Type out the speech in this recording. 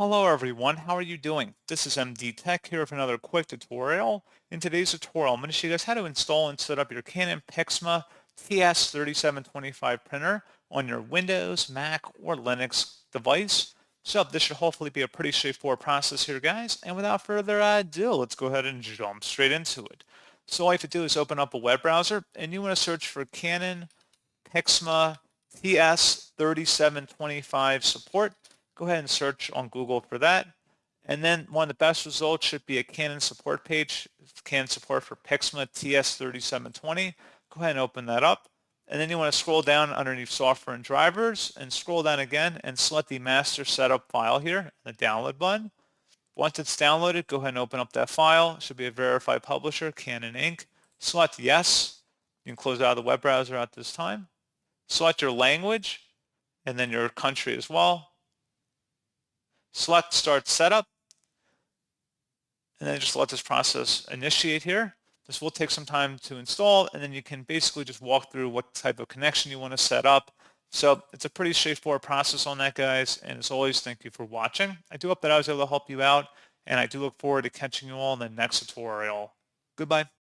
Hello everyone, how are you doing? This is MD Tech here with another quick tutorial. In today's tutorial, I'm going to show you guys how to install and set up your Canon PIXMA TS3725 printer on your Windows, Mac, or Linux device. So this should hopefully be a pretty straightforward process here, guys. And without further ado, let's go ahead and jump straight into it. So all you have to do is open up a web browser, and you want to search for Canon PIXMA TS3725 support. Go ahead and search on Google for that. And then one of the best results should be a Canon support page, Canon support for PIXMA TS3720. Go ahead and open that up. And then you want to scroll down underneath software and drivers and scroll down again and select the master setup file here, the download button. Once it's downloaded, go ahead and open up that file. It should be a verified publisher, Canon Inc. Select yes. You can close out of the web browser at this time. Select your language and then your country as well. Select Start Setup, and then just let this process initiate here. This will take some time to install, and then you can basically just walk through what type of connection you want to set up. So it's a pretty straightforward process on that, guys, and as always, thank you for watching. I do hope that I was able to help you out, and I do look forward to catching you all in the next tutorial. Goodbye.